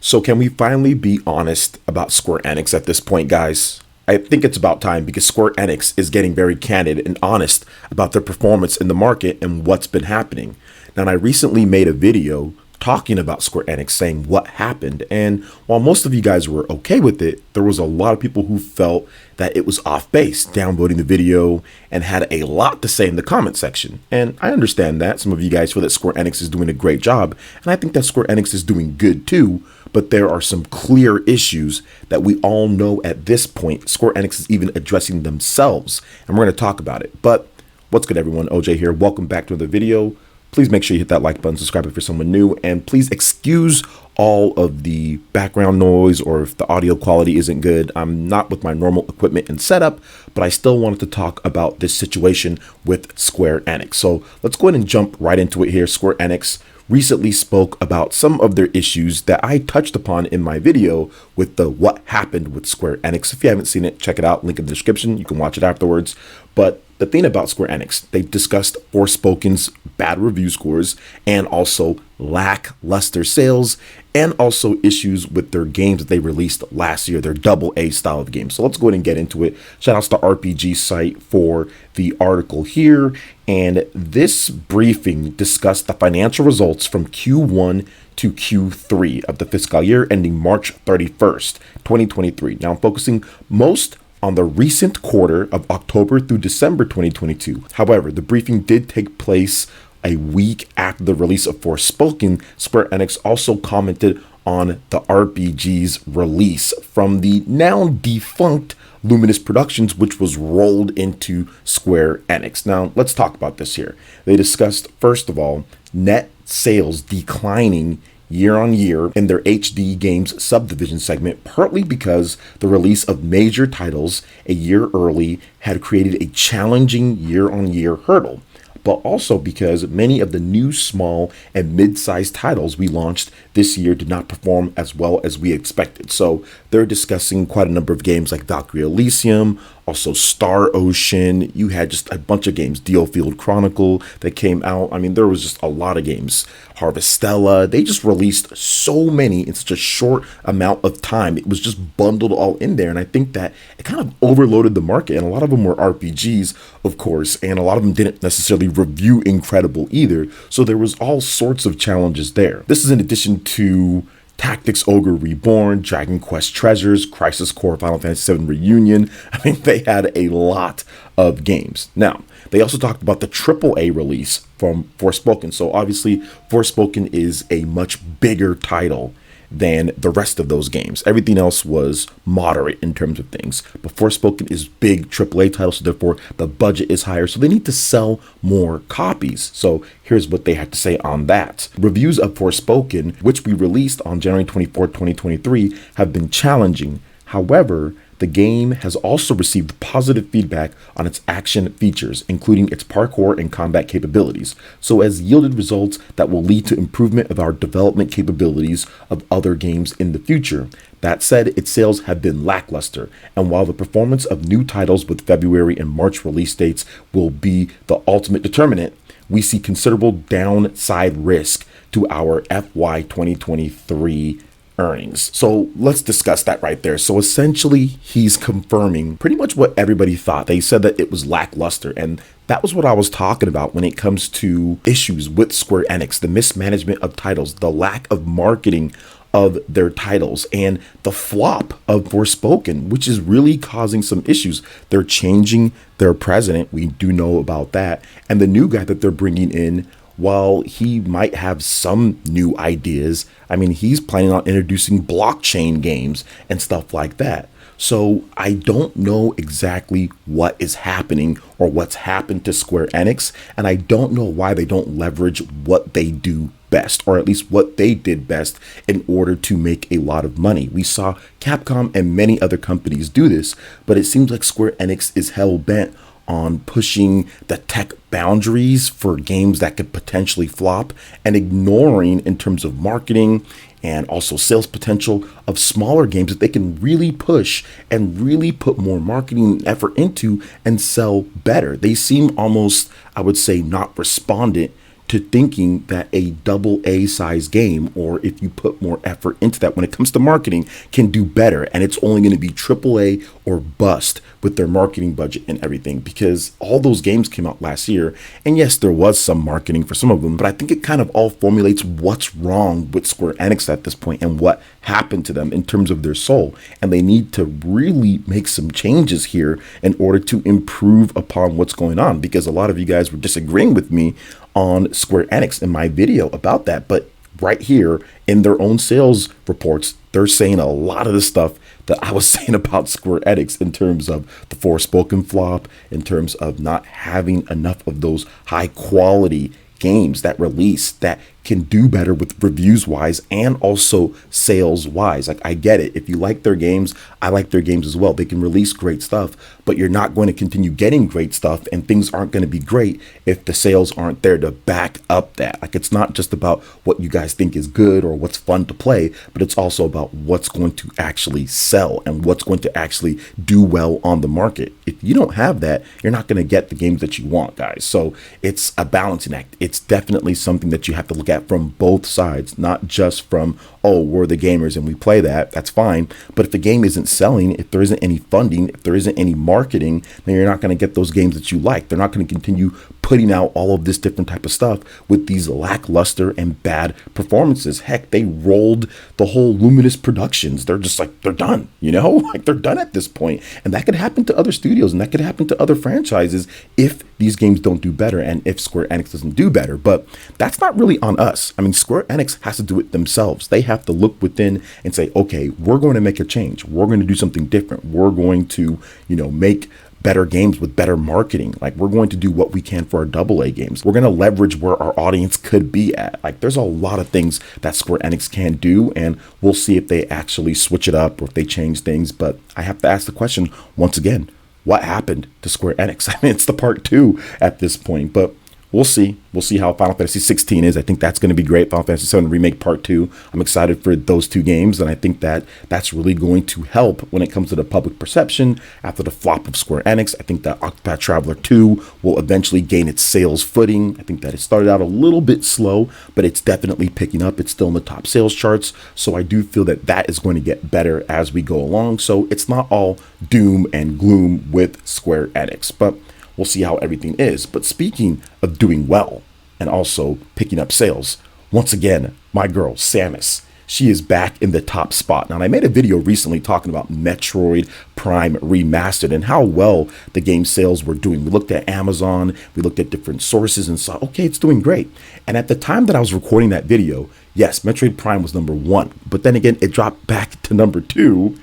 So can we finally be honest about Square Enix at this point, guys? I think it's about time because Square Enix is getting very candid and honest about their performance in the market and what's been happening. Now, I recently made a video talking about Square Enix, saying what happened. And while most of you guys were okay with it, there was a lot of people who felt that it was off base, downvoting the video, and had a lot to say in the comment section. And I understand that. Some of you guys feel that Square Enix is doing a great job, and I think that Square Enix is doing good too, but there are some clear issues that we all know at this point. Square Enix is even addressing themselves, and we're going to talk about it. But what's good, everyone? OJ here. Welcome back to the video. Please make sure you hit that like button, subscribe if you're someone new, and please excuse all of the background noise or if the audio quality isn't good. I'm not with my normal equipment and setup, but I still wanted to talk about this situation with Square Enix. So let's go ahead and jump right into it here. Square Enix recently spoke about some of their issues that I touched upon in my video with the what happened with Square Enix. If you haven't seen it, check it out, link in the description. You can watch it afterwards. But the thing about Square Enix, they discussed Forspoken's bad review scores and also lackluster sales and also issues with their games that they released last year, their AA style of games. So let's go ahead and get into it. Shout outs to RPG site for the article here. And this briefing discussed the financial results from Q1 to Q3 of the fiscal year ending March 31st, 2023. Now I'm focusing most on the recent quarter of October through December 2022. However, the briefing did take place a week after the release of Forspoken. Square Enix also commented on the RPG's release from the now defunct Luminous Productions, which was rolled into Square Enix. Now, let's talk about this here. They discussed, first of all, net sales declining year on year in their HD games subdivision segment, partly because the release of major titles a year early had created a challenging year-on-year hurdle, but also because many of the new small and mid-sized titles we launched this year did not perform as well as we expected. So they're discussing quite a number of games like Valkyrie Elysium, also Star Ocean. You had just a bunch of games, Field Chronicle that came out. I mean, there was just a lot of games. Harvestella, they just released so many in such a short amount of time. It was just bundled all in there. And I think that it kind of overloaded the market. And a lot of them were RPGs, of course, and a lot of them didn't necessarily review incredible either. So there was all sorts of challenges there. This is in addition to Tactics Ogre Reborn, Dragon Quest Treasures, Crisis Core, Final Fantasy VII Reunion. I mean, they had a lot of games. Now, they also talked about the AAA release from Forspoken. So obviously, Forspoken is a much bigger title than the rest of those games. Everything else was moderate in terms of things. But Forspoken is big AAA title, so therefore the budget is higher. So they need to sell more copies. So here's what they had to say on that. Reviews of Forspoken, which we released on January 24, 2023, have been challenging. However, the game has also received positive feedback on its action features, including its parkour and combat capabilities, so has yielded results that will lead to improvement of our development capabilities of other games in the future. That said, its sales have been lackluster, and while the performance of new titles with February and March release dates will be the ultimate determinant, we see considerable downside risk to our FY 2023 earnings. So let's discuss that right there. So essentially, he's confirming pretty much what everybody thought. They said that it was lackluster, and that was what I was talking about when it comes to issues with Square Enix, the mismanagement of titles, the lack of marketing of their titles, and the flop of Forspoken, which is really causing some issues. They're changing their president. We do know about that. And the new guy that they're bringing in, while he might have some new ideas, I mean, he's planning on introducing blockchain games and stuff like that. So I don't know exactly what is happening or what's happened to Square Enix, and I don't know why they don't leverage what they do best, or at least what they did best in order to make a lot of money. We saw Capcom and many other companies do this, but it seems like Square Enix is hell-bent on pushing the tech boundaries for games that could potentially flop and ignoring in terms of marketing and also sales potential of smaller games that they can really push and really put more marketing effort into and sell better. They seem almost, I would say, not respondent to thinking that a double A size game, or if you put more effort into that when it comes to marketing, can do better. And it's only going to be triple A or bust with their marketing budget and everything, because all those games came out last year. And yes, there was some marketing for some of them, but I think it kind of all formulates what's wrong with Square Enix at this point and what happened to them in terms of their soul. And they need to really make some changes here in order to improve upon what's going on, because a lot of you guys were disagreeing with me on Square Enix in my video about that. But right here in their own sales reports, they're saying a lot of the stuff that I was saying about Square Enix in terms of the Forspoken flop, in terms of not having enough of those high quality games that release that can do better with reviews wise and also sales wise. Like, I get it. If you like their games, I like their games as well. They can release great stuff, but you're not going to continue getting great stuff, and things aren't going to be great if the sales aren't there to back up that. Like, it's not just about what you guys think is good or what's fun to play, but it's also about what's going to actually sell and what's going to actually do well on the market. If you don't have that, you're not going to get the games that you want, guys. So it's a balancing act. It's definitely something that you have to look at from both sides, not just from, oh, we're the gamers and we play that. That's fine. But if the game isn't selling, if there isn't any funding, if there isn't any marketing, then you're not going to get those games that you like. They're not going to continue putting out all of this different type of stuff with these lackluster and bad performances. Heck, they rolled the whole Luminous Productions. They're just like, they're done, you know, like they're done at this point. And that could happen to other studios, and that could happen to other franchises if these games don't do better and if Square Enix doesn't do better. But that's not really on us. I mean, Square Enix has to do it themselves. They have to look within and say, okay, we're going to make a change. We're going to do something different. We're going to, make better games with better marketing. Like, we're going to do what we can for our AA games. We're going to leverage where our audience could be at. Like, there's a lot of things that Square Enix can do, and we'll see if they actually switch it up or if they change things. But I have to ask the question once again, what happened to Square Enix? I mean, it's the part 2 at this point, but we'll see. We'll see how Final Fantasy 16 is. I think that's going to be great. Final Fantasy 7 Remake Part 2. I'm excited for those 2 games, and I think that that's really going to help when it comes to the public perception after the flop of Square Enix. I think that Octopath Traveler 2 will eventually gain its sales footing. I think that it started out a little bit slow, but it's definitely picking up. It's still in the top sales charts, so I do feel that that is going to get better as we go along. So it's not all doom and gloom with Square Enix, but we'll see how everything is. But speaking of doing well and also picking up sales, once again, my girl, Samus, she is back in the top spot. Now, and I made a video recently talking about Metroid Prime Remastered and how well the game sales were doing. We looked at Amazon, we looked at different sources and saw, okay, it's doing great. And at the time that I was recording that video, yes, Metroid Prime was number 1. But then again, it dropped back to number 2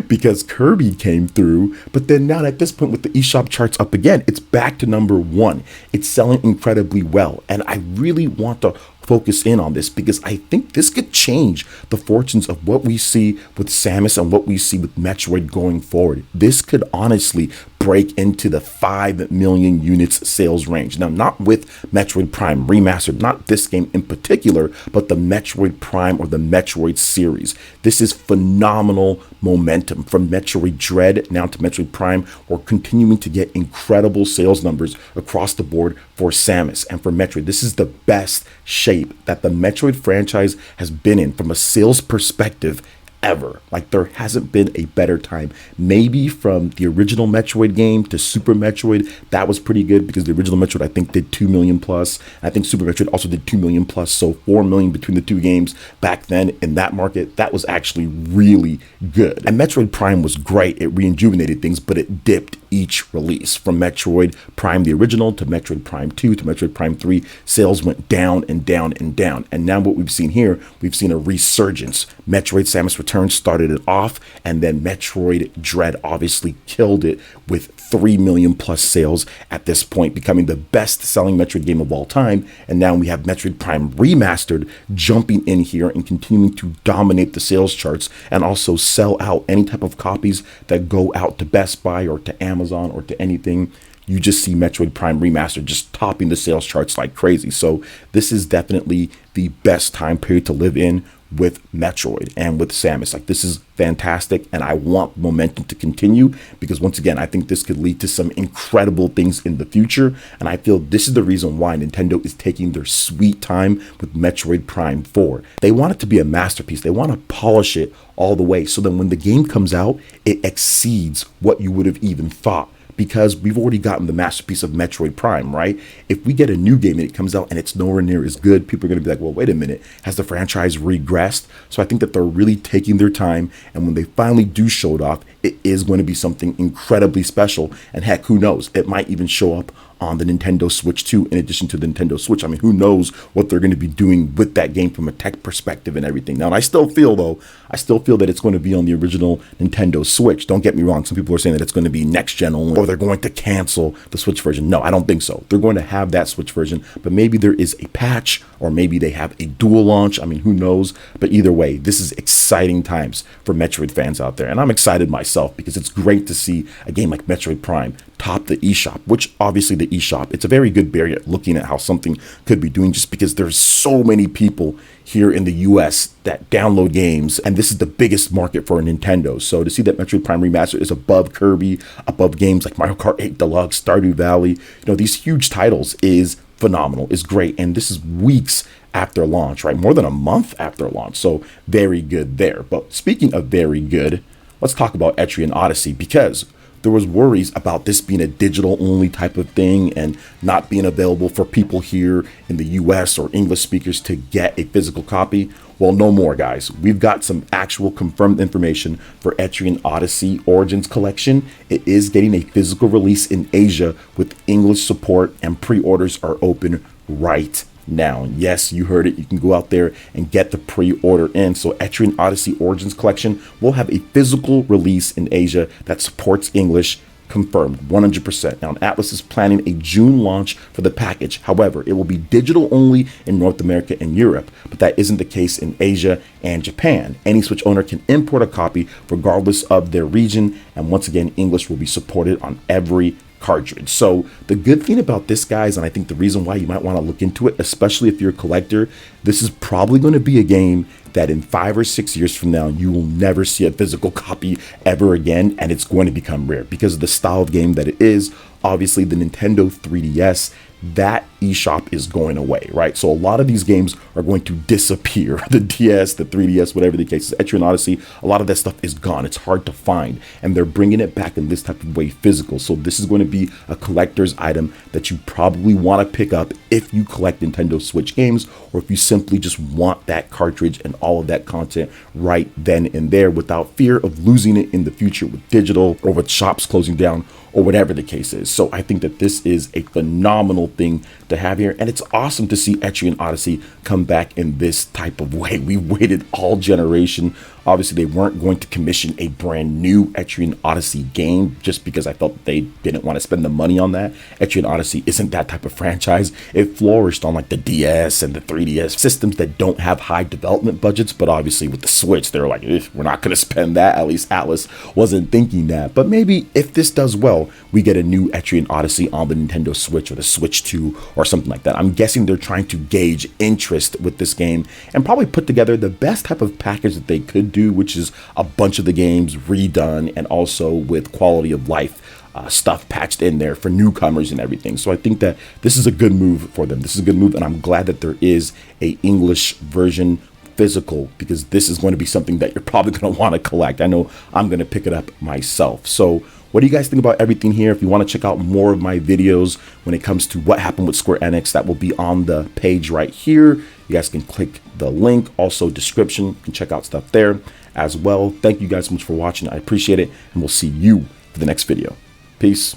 because Kirby came through. But then now at this point, with the eShop charts up again, it's back to number 1. It's selling incredibly well. And I really want to focus in on this because I think this could change the fortunes of what we see with Samus and what we see with Metroid going forward. This could honestly break into the 5 million units sales range. Now, not with Metroid Prime Remastered, not this game in particular, but the Metroid Prime or the Metroid series. This is phenomenal momentum from Metroid Dread now to Metroid Prime. We're continuing to get incredible sales numbers across the board for Samus and for Metroid. This is the best shape that the Metroid franchise has been in from a sales perspective ever. Like, there hasn't been a better time. Maybe from the original Metroid game to Super Metroid, that was pretty good because the original Metroid I think did 2 million plus. I think Super Metroid also did 2 million plus, so 4 million between the 2 games back then in that market. That was actually really good. And Metroid Prime was great. It rejuvenated things, but it dipped each release. From Metroid Prime the original to Metroid Prime 2 to Metroid Prime 3, sales went down and down and down. And now what we've seen here, we've seen a resurgence. Metroid Samus Returns started it off, and then Metroid Dread obviously killed it with 3 million plus sales at this point, becoming the best selling Metroid game of all time. And now we have Metroid Prime Remastered jumping in here and continuing to dominate the sales charts and also sell out any type of copies that go out to Best Buy or to Amazon or to anything. you just see Metroid Prime Remastered just topping the sales charts like crazy. So this is definitely the best time period to live in with Metroid and with Samus. Like, this is fantastic, and I want momentum to continue because, once again, I think this could lead to some incredible things in the future, and I feel this is the reason why Nintendo is taking their sweet time with Metroid Prime 4. They want it to be a masterpiece. They want to polish it all the way so then when the game comes out, it exceeds what you would have even thought. Because we've already gotten the masterpiece of Metroid Prime, right? If we get a new game and it comes out and it's nowhere near as good, people are going to be like, well, wait a minute, has the franchise regressed? So I think that they're really taking their time, and when they finally do show it off, it is going to be something incredibly special. And heck, who knows? It might even show up on the Nintendo Switch 2 in addition to the Nintendo Switch. I mean, who knows what they're going to be doing with that game from a tech perspective and everything. Now, and I still feel that it's going to be on the original Nintendo Switch. Don't get me wrong. Some people are saying that it's going to be next gen only, or they're going to cancel the Switch version. No, I don't think so. They're going to have that Switch version, but maybe there is a patch, or maybe they have a dual launch. I mean, who knows? But either way, this is exciting times for Metroid fans out there. And I'm excited myself because it's great to see a game like Metroid Prime top the eShop, which obviously the eShop, it's a very good barrier looking at how something could be doing, just because there's so many people here in the US that download games, and this is the biggest market for Nintendo. So to see that Metroid Prime Remastered is above Kirby, above games like Mario Kart 8 Deluxe, Stardew Valley, these huge titles is phenomenal, is great. And this is weeks after launch, right? More than a month after launch. So very good there. But speaking of very good, let's talk about Etrian Odyssey, because there was worries about this being a digital only type of thing and not being available for people here in the US or English speakers to get a physical copy. Well, no more, guys. We've got some actual confirmed information for Etrian Odyssey Origins Collection. It is getting a physical release in Asia with English support, and pre-orders are open right now. Yes, you heard it. You can go out there and get the pre-order in. So Etrian Odyssey Origins Collection will have a physical release in Asia that supports English, confirmed 100%. Now, Atlas is planning a June launch for the package. However, it will be digital only in North America and Europe, but that isn't the case in Asia and Japan. Any Switch owner can import a copy regardless of their region, and once again, English will be supported on every cartridge. So the good thing about this, guys, and I think the reason why you might want to look into it, especially if you're a collector, this is probably going to be a game that in 5 or 6 years from now, you will never see a physical copy ever again, and it's going to become rare because of the style of game that it is. Obviously, the Nintendo 3DS, that eShop is going away, right? So a lot of these games are going to disappear. The DS, the 3DS, whatever the case is, Etrian Odyssey, a lot of that stuff is gone. It's hard to find, and they're bringing it back in this type of way, physical. So this is going to be a collector's item that you probably want to pick up if you collect Nintendo Switch games, or if you simply just want that cartridge and all of that content right then and there without fear of losing it in the future with digital or with shops closing down or whatever the case is. So I think that this is a phenomenal thing to have here, and it's awesome to see Etrian Odyssey come back in this type of way. We waited all generation. Obviously, they weren't going to commission a brand new Etrian Odyssey game just because I felt they didn't want to spend the money on that. Etrian Odyssey isn't that type of franchise. It flourished on like the DS and the 3DS systems that don't have high development budgets, but obviously with the Switch, they're like, we're not going to spend that. At least Atlas wasn't thinking that. But maybe if this does well, we get a new Etrian Odyssey on the Nintendo Switch or the Switch 2 or something like that. I'm guessing they're trying to gauge interest with this game and probably put together the best type of package that they could do, which is a bunch of the games redone and also with quality of life stuff patched in there for newcomers and everything. So I think that this is a good move for them. This is a good move, and I'm glad that there is a English version physical, because this is going to be something that you're probably going to want to collect. I know I'm going to pick it up myself. So what do you guys think about everything here? If you want to check out more of my videos when it comes to what happened with Square Enix, that will be on the page right here. You guys can click the link, also description. You can check out stuff there as well. Thank you guys so much for watching. I appreciate it, and we'll see you for the next video. Peace.